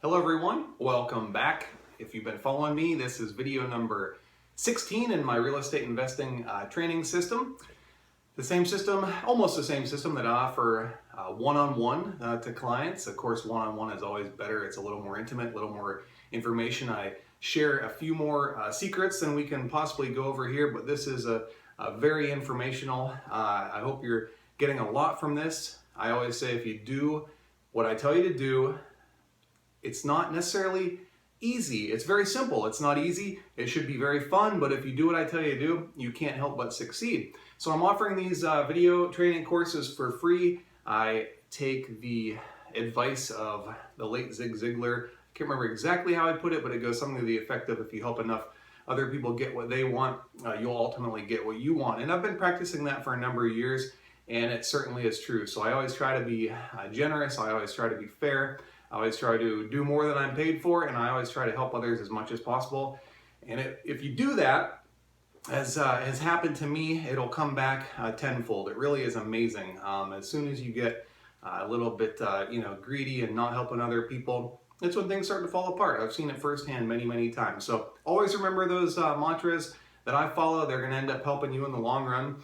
Hello everyone, welcome back. If you've been following me, this is video number 16 in my real estate investing training system. The same system, almost the same system that I offer one-on-one to clients. Of course, one-on-one is always better. It's a little more intimate, a little more information. I share a few more secrets than we can possibly go over here, but this is a very informational. I hope you're getting a lot from this. I always say if you do what I tell you to do, it's not necessarily easy. It's very simple. It's not easy. It should be very fun, but if you do what I tell you to do, you can't help but succeed. So I'm offering these video training courses for free. I take the advice of the late Zig Ziglar. I can't remember exactly how I put it, but it goes something to the effect of if you help enough other people get what they want, you'll ultimately get what you want. And I've been practicing that for a number of years, and it certainly is true. So I always try to be generous. I always try to be fair. I always try to do more than I'm paid for, and I always try to help others as much as possible. And if you do that, as has happened to me, it'll come back tenfold. It really is amazing. As soon as you get a little bit greedy and not helping other people, that's when things start to fall apart. I've seen it firsthand many times. So always remember those mantras that I follow. They're going to end up helping you in the long run.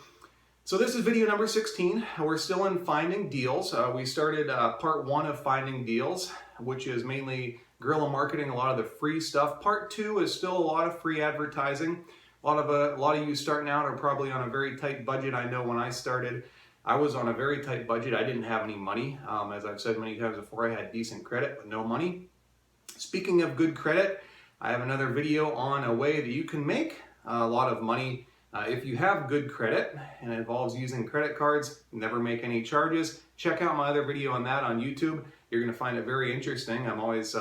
So this is video number 16. We're still in finding deals. We started part 1 of finding deals, which is mainly guerrilla marketing, a lot of the free stuff. Part 2 is still a lot of free advertising. A lot of you starting out are probably on a very tight budget. I know when I started, I was on a very tight budget. I didn't have any money. As I've said many times before, I had decent credit but no money. Speaking of good credit, I have another video on a way that you can make a lot of money if you have good credit, and it involves using credit cards, never make any charges. Check out my other video on that on YouTube. You're going to find it very interesting. I'm always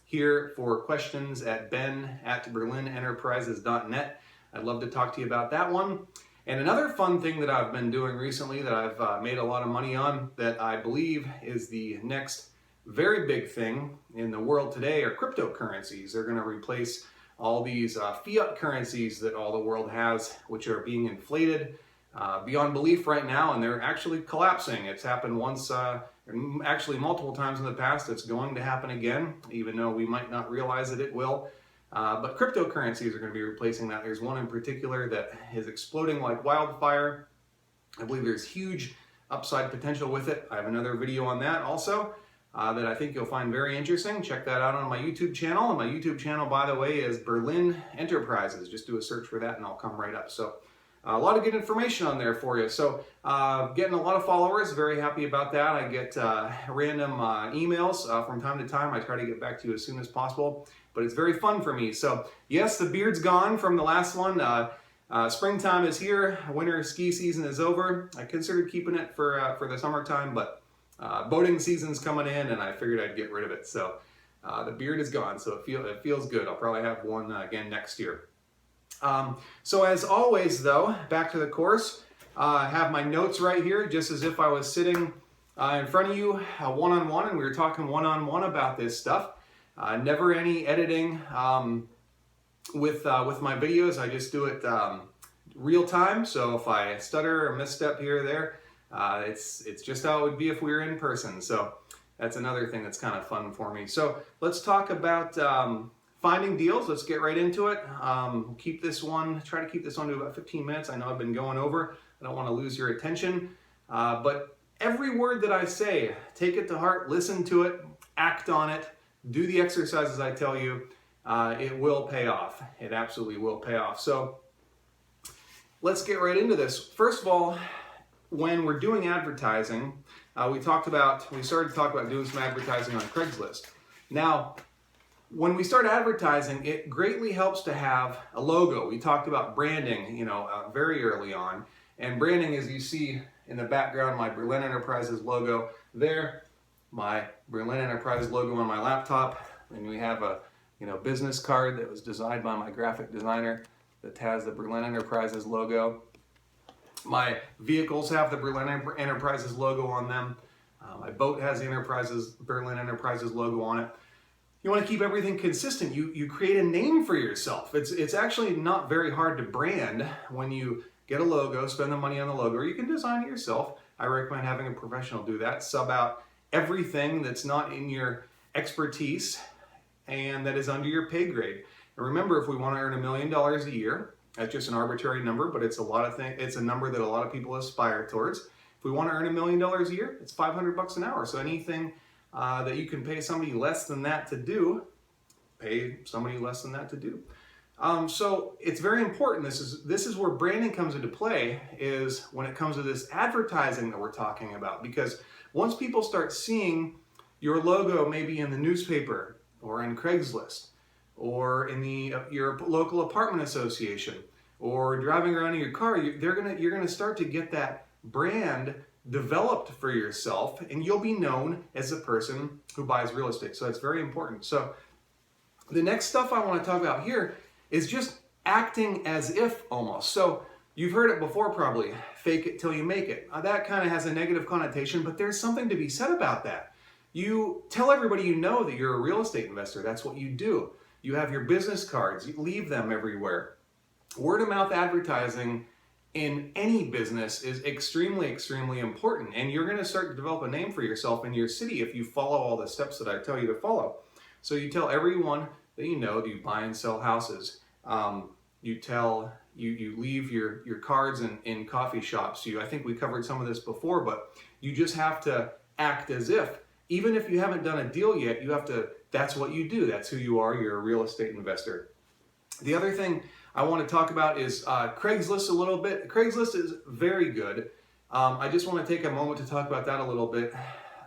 here for questions at ben@berlinenterprises.net. I'd love to talk to you about that one. And another fun thing that I've been doing recently that I've made a lot of money on that I believe is the next very big thing in the world today are cryptocurrencies. They're going to replace all these fiat currencies that all the world has, which are being inflated beyond belief right now, and they're actually collapsing. It's happened once, actually multiple times in the past. It's going to happen again, even though we might not realize that it will. But cryptocurrencies are going to be replacing that. There's one in particular that is exploding like wildfire. I believe there's huge upside potential with it. I have another video on that also. That I think you'll find very interesting. Check that out on my YouTube channel. And my YouTube channel, by the way, is Berlin Enterprises. Just do a search for that and I'll come right up. So a lot of good information on there for you. So getting a lot of followers, very happy about that. I get random emails from time to time. I try to get back to you as soon as possible, but it's very fun for me. So yes, the beard's gone from the last one. Springtime is here. Winter ski season is over. I considered keeping it for the summertime, but boating season's coming in and I figured I'd get rid of it. So the beard is gone, so it feels good. I'll probably have one again next year. So as always though, back to the course, I have my notes right here just as if I was sitting in front of you one-on-one and we were talking one-on-one about this stuff. Never any editing with my videos. I just do it real time, so if I stutter or misstep here or there, it's just how it would be if we were in person. So that's another thing that's kind of fun for me. So let's talk about finding deals. Let's get right into it. Try to keep this one to about 15 minutes. I know I've been going over. I don't want to lose your attention. But every word that I say, take it to heart, listen to it, act on it, do the exercises I tell you. It will pay off. It absolutely will pay off. So let's get right into this. First of all, when we're doing advertising, we started to talk about doing some advertising on Craigslist. Now, when we start advertising, it greatly helps to have a logo. We talked about branding, very early on. And branding, as you see in the background, my Berlin Enterprises logo there, my Berlin Enterprises logo on my laptop, and we have a business card that was designed by my graphic designer that has the Berlin Enterprises logo. My vehicles have the Berlin Enterprises logo on them. My boat has the Berlin Enterprises logo on it. You want to keep everything consistent. You create a name for yourself. It's actually not very hard to brand when you get a logo, spend the money on the logo, or you can design it yourself. I recommend having a professional do that. Sub out everything that's not in your expertise and that is under your pay grade. And remember, if we want to earn $1 million a year, that's just an arbitrary number, but it's a lot of things. It's a number that a lot of people aspire towards. If we want to earn $1 million a year, it's $500 an hour. So anything that you can pay somebody less than that to do, pay somebody less than that to do. So it's very important. This is where branding comes into play, is when it comes to this advertising that we're talking about. Because once people start seeing your logo maybe in the newspaper or in Craigslist or in your local apartment association or driving around in your car, you're gonna start to get that brand developed for yourself, and you'll be known as a person who buys real estate. So that's very important. So the next stuff I want to talk about here is just acting as if, almost. So you've heard it before probably, fake it till you make it. That kind of has a negative connotation, but there's something to be said about that. You tell everybody you know that you're a real estate investor. That's what you do. You have your business cards, you leave them everywhere. Word of mouth advertising in any business is extremely, extremely important. And you're gonna start to develop a name for yourself in your city if you follow all the steps that I tell you to follow. So you tell everyone that you know, do you buy and sell houses? You leave your cards in coffee shops. I think we covered some of this before, but you just have to act as if. Even if you haven't done a deal yet, that's what you do. That's who you are. You're a real estate investor. The other thing I want to talk about is Craigslist a little bit. Craigslist is very good. I just want to take a moment to talk about that a little bit.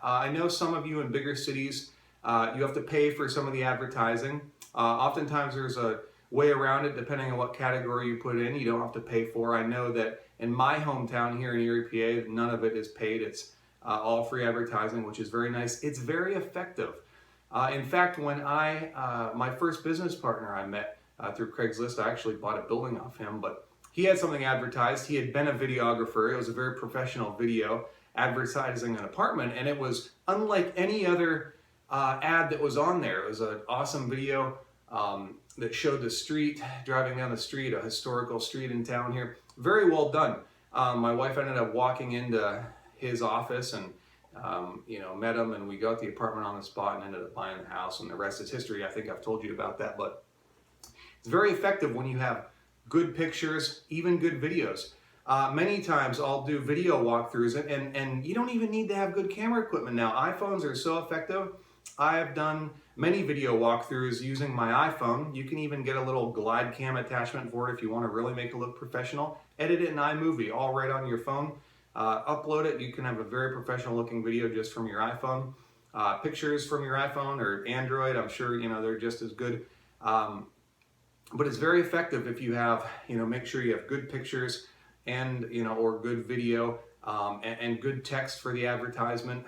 I know some of you in bigger cities, you have to pay for some of the advertising. Oftentimes there's a way around it depending on what category you put in. You don't have to pay for. I know that in my hometown here in Erie, PA, none of it is paid. It's all free advertising, which is very nice. It's very effective. In fact, when my first business partner I met through Craigslist, I actually bought a building off him, but he had something advertised. He had been a videographer. It was a very professional video advertising an apartment, and it was unlike any other ad that was on there. It was an awesome video that showed the street, driving down the street, a historical street in town here. Very well done. My wife ended up walking into his office and met him, and we got the apartment on the spot and ended up buying the house, and the rest is history. I think I've told you about that, but it's very effective when you have good pictures, even good videos. Many times I'll do video walkthroughs, and you don't even need to have good camera equipment now. iPhones are so effective. I have done many video walkthroughs using my iPhone. You can even get a little glide cam attachment for it if you want to really make it look professional. Edit it in iMovie, all right on your phone. Upload it. You can have a very professional looking video just from your iPhone. Pictures from your iPhone or Android, I'm sure they're just as good. But it's very effective if you have, make sure you have good pictures and, or good video and good text for the advertisement.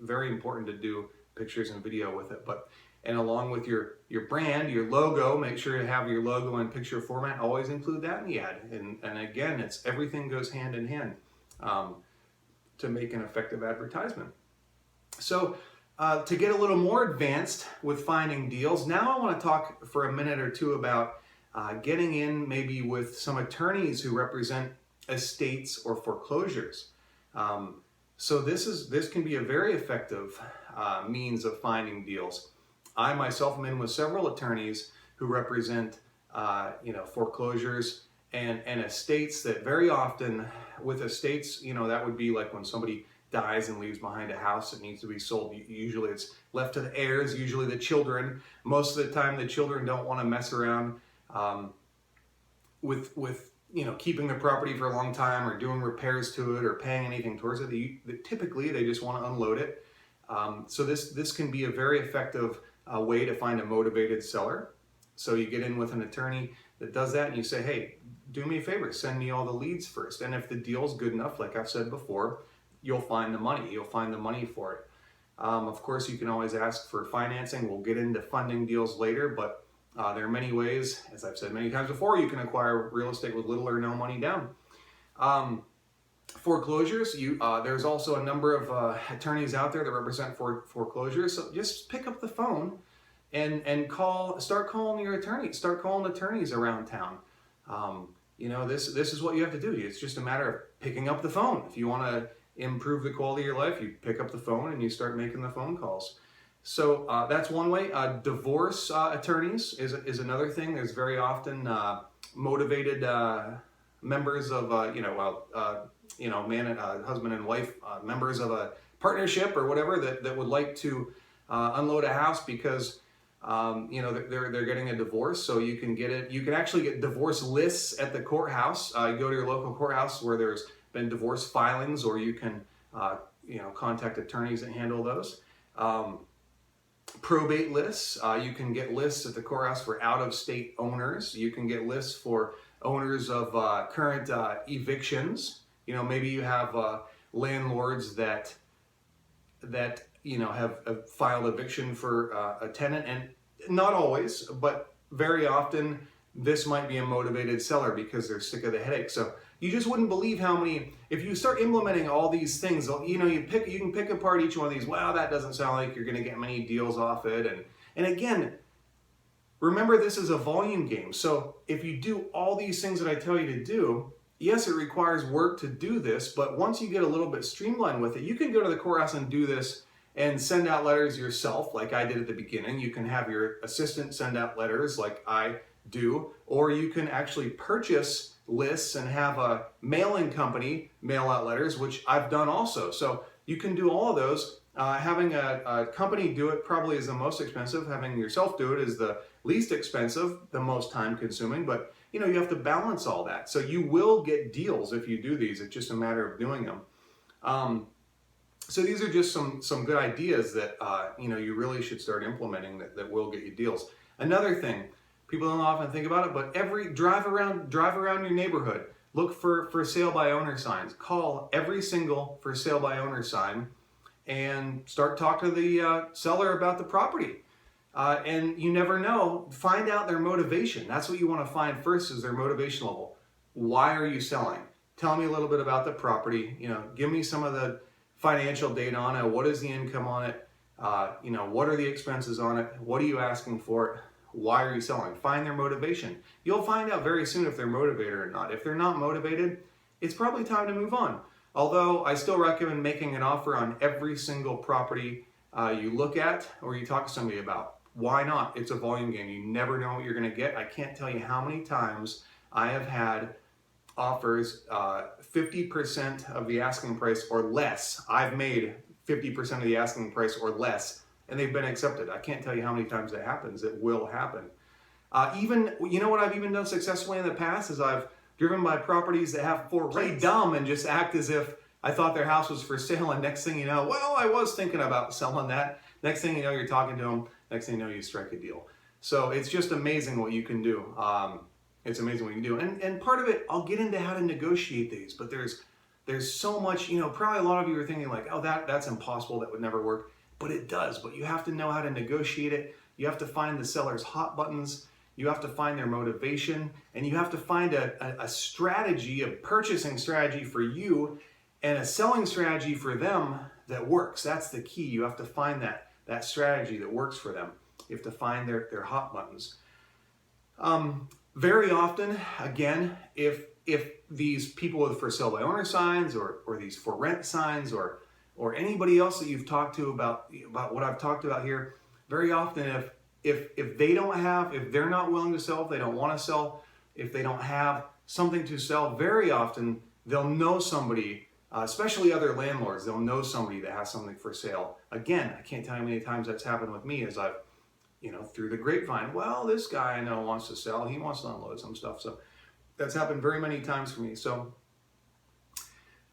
Very important to do pictures and video with it. And along with your brand, your logo, make sure to have your logo in picture format. Always include that in the ad. And again, everything goes hand in hand to make an effective advertisement. So to get a little more advanced with finding deals, now I want to talk for a minute or two about getting in maybe with some attorneys who represent estates or foreclosures. So this can be a very effective means of finding deals. I myself am in with several attorneys who represent foreclosures and estates that very often with estates, that would be like when somebody dies and leaves behind a house that needs to be sold. Usually it's left to the heirs, usually the children. Most of the time the children don't want to mess around with keeping the property for a long time or doing repairs to it or paying anything towards it. Typically they just want to unload it. So this can be a very effective way to find a motivated seller. So you get in with an attorney that does that and you say, hey, do me a favor, send me all the leads first. And if the deal's good enough, like I've said before, you'll find the money. You'll find the money for it. Of course, you can always ask for financing. We'll get into funding deals later, but there are many ways, as I've said many times before, you can acquire real estate with little or no money down. Foreclosures, there's also a number of attorneys out there that represent foreclosures. So just pick up the phone and start calling your attorney. Start calling attorneys around town. This is what you have to do. It's just a matter of picking up the phone. If you want to improve the quality of your life, you pick up the phone and you start making the phone calls. So that's one way. Divorce attorneys is another thing. There's very often motivated members of man and husband and wife, members of a partnership or whatever that would like to unload a house because they're getting a divorce. So you can get it. You can actually get divorce lists at the courthouse. You go to your local courthouse where there's been divorce filings, or you can contact attorneys that handle those. Probate lists. You can get lists at the courthouse for out-of-state owners. You can get lists for owners of current evictions. Maybe you have landlords that have filed eviction for a tenant, and not always, but very often this might be a motivated seller because they're sick of the headache. So you just wouldn't believe how many, if you start implementing all these things, you can pick apart each one of these. Wow, that doesn't sound like you're going to get many deals off it. And again, remember, this is a volume game. So if you do all these things that I tell you to do, yes, it requires work to do this, but once you get a little bit streamlined with it, you can go to the courthouse and do this and send out letters yourself like I did at the beginning. You can have your assistant send out letters like I do, or you can actually purchase lists and have a mailing company mail out letters, which I've done also. So you can do all of those. Having a company do it probably is the most expensive. Having yourself do it is the least expensive, the most time consuming, but you have to balance all that. So you will get deals if you do these. It's just a matter of doing them. So these are just some good ideas that you really should start implementing that will get you deals. Another thing, people don't often think about it, but drive around your neighborhood, look for sale by owner signs. Call every single for sale by owner sign and start talking to the seller about the property. And you never know, find out their motivation. That's what you want to find first, is their motivation level. Why are you selling? Tell me a little bit about the property. Give me some of the financial data on it. What is the income on it? What are the expenses on it? What are you asking for it? Why are you selling? Find their motivation. You'll find out very soon if they're motivated or not. If they're not motivated, it's probably time to move on. Although I still recommend making an offer on every single property you look at or you talk to somebody about. Why not? It's a volume game. You never know what you're going to get. I can't tell you how many times I have had offers 50% of the asking price or less. I've made 50% of the asking price or less, and they've been accepted. I can't tell you how many times that happens. It will happen. What I've even done successfully in the past is I've driven by properties that have play dumb and just act as if I thought their house was for sale, and next thing you know, well, I was thinking about selling that. Next thing you know, you're talking to them. Next thing you know, you strike a deal. So it's just amazing what you can do. It's amazing what you can do. And part of it, I'll get into how to negotiate these, but there's so much, probably a lot of you are thinking like, oh, that's impossible, that would never work. But it does. But you have to know how to negotiate it. You have to find the seller's hot buttons. You have to find their motivation, and you have to find a strategy, a purchasing strategy for you and a selling strategy for them that works. That's the key. You have to find that strategy that works for them. You have to find their hot buttons. Very often, again, if these people with for sale by owner signs or these for rent signs or anybody else that you've talked to about what I've talked about here, very often if they're not willing to sell, if they don't want to sell, if they don't have something to sell, very often they'll know somebody, especially other landlords, they'll know somebody that has something for sale. Again, I can't tell you how many times that's happened with me as I've, through the grapevine, well, this guy I know wants to sell, he wants to unload some stuff. So that's happened very many times for me. So,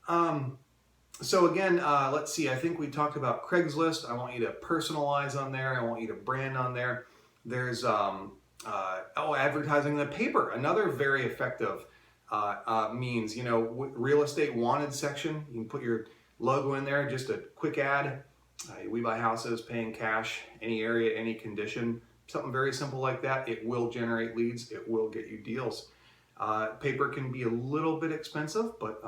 again, let's see, I think we talked about Craigslist. I want you to personalize on there. I want you to brand on there. There's advertising in the paper, another very effective means. Real estate wanted section. You can put your logo in there, just a quick ad. We buy houses, paying cash, any area, any condition. Something very simple like that. It will generate leads. It will get you deals. Paper can be a little bit expensive, but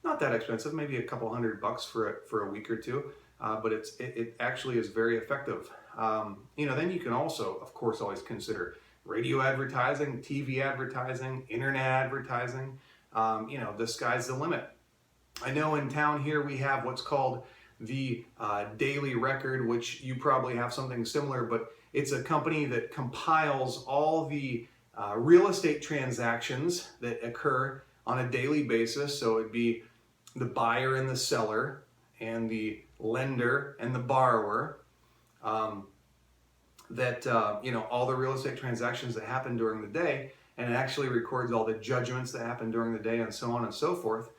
not that expensive, maybe a couple $100 for a week or two, but it actually is very effective. Then you can also, of course, always consider radio advertising, TV advertising, internet advertising. The sky's the limit. I know in town here we have what's called the Daily Record, which you probably have something similar, but it's a company that compiles all the real estate transactions that occur on a daily basis. So it'd be the buyer and the seller, and the lender and the borrower. All the real estate transactions that happen during the day, and it actually records all the judgments that happen during the day and so on and so forth.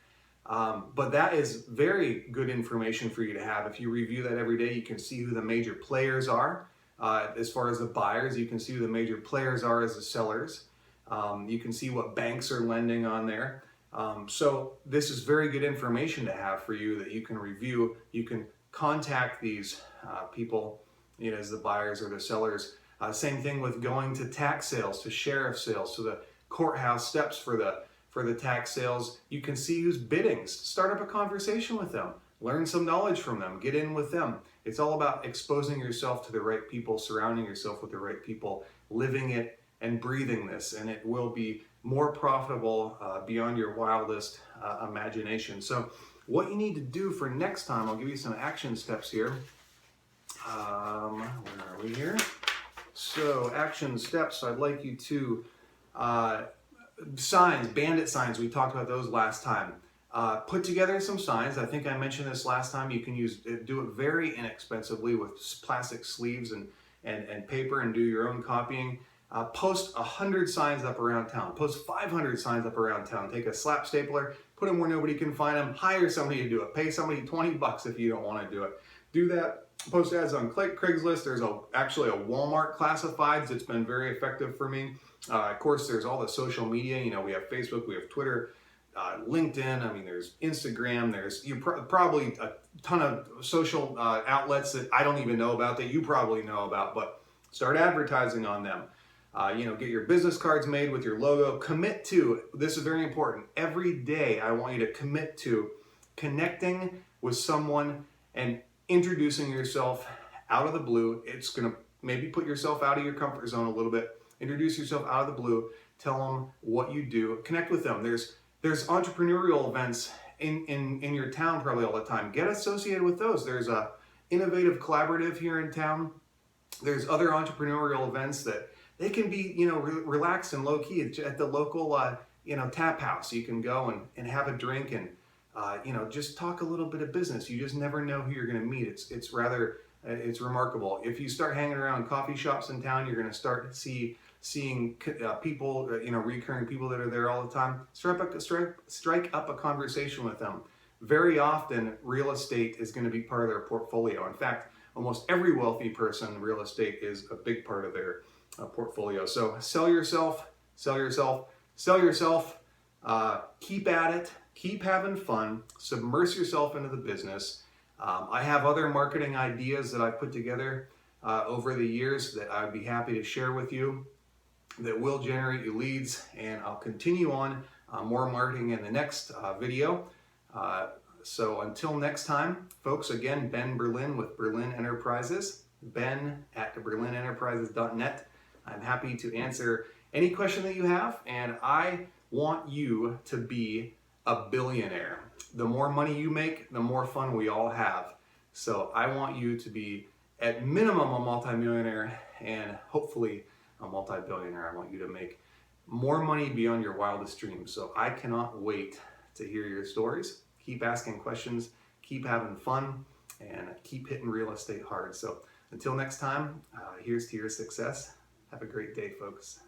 But that is very good information for you to have. If you review that every day, you can see who the major players are. As far as the buyers, you can see who the major players are as the sellers. You can see what banks are lending on there. So this is very good information to have for you that you can review. You can contact these people, as the buyers or the sellers. Same thing with going to tax sales, to sheriff sales, to the courthouse steps for the tax sales. You can see who's bidding. Start up a conversation with them. Learn some knowledge from them. Get in with them. It's all about exposing yourself to the right people, surrounding yourself with the right people, living it and breathing this, and it will be more profitable beyond your wildest imagination. So what you need to do for next time, I'll give you some action steps here. Where are we here? So action steps, I'd like you to, signs, bandit signs, we talked about those last time. Put together some signs. I think I mentioned this last time. You can do it very inexpensively with plastic sleeves and paper, and do your own copying. Post 100 signs up around town. Post 500 signs up around town. Take a slap stapler, put them where nobody can find them. Hire somebody to do it. Pay somebody $20 if you don't want to do it. Do that. Post ads on Craigslist. There's actually a Walmart classifieds that's been very effective for me. Of course, there's all the social media. We have Facebook, we have Twitter, LinkedIn. I mean, there's Instagram. There's probably a ton of social outlets that I don't even know about that you probably know about. But start advertising on them. Get your business cards made with your logo. Commit to, this is very important, every day I want you to commit to connecting with someone and introducing yourself out of the blue. It's going to maybe put yourself out of your comfort zone a little bit. Introduce yourself out of the blue. Tell them what you do. Connect with them. There's entrepreneurial events in your town probably all the time. Get associated with those. There's a Innovative Collaborative here in town. There's other entrepreneurial events that they can be, relaxed and low key at the local, tap house. You can go and have a drink and, just talk a little bit of business. You just never know who you're going to meet. It's remarkable. If you start hanging around coffee shops in town, you're going to start seeing people, recurring people that are there all the time. Strike up a conversation with them. Very often, real estate is going to be part of their portfolio. In fact, almost every wealthy person, real estate is a big part of their portfolio. So sell yourself. Keep at it. Keep having fun. Submerge yourself into the business. I have other marketing ideas that I've put together over the years that I'd be happy to share with you that will generate you leads, and I'll continue on more marketing in the next video. So until next time, folks, again, Ben Berlin with Berlin Enterprises, ben@berlinenterprises.net. I'm happy to answer any question that you have, and I want you to be a billionaire. The more money you make, the more fun we all have. So I want you to be at minimum a multimillionaire and hopefully a multi-billionaire. I want you to make more money beyond your wildest dreams. So I cannot wait to hear your stories. Keep asking questions, keep having fun, and keep hitting real estate hard. So until next time, here's to your success. Have a great day, folks.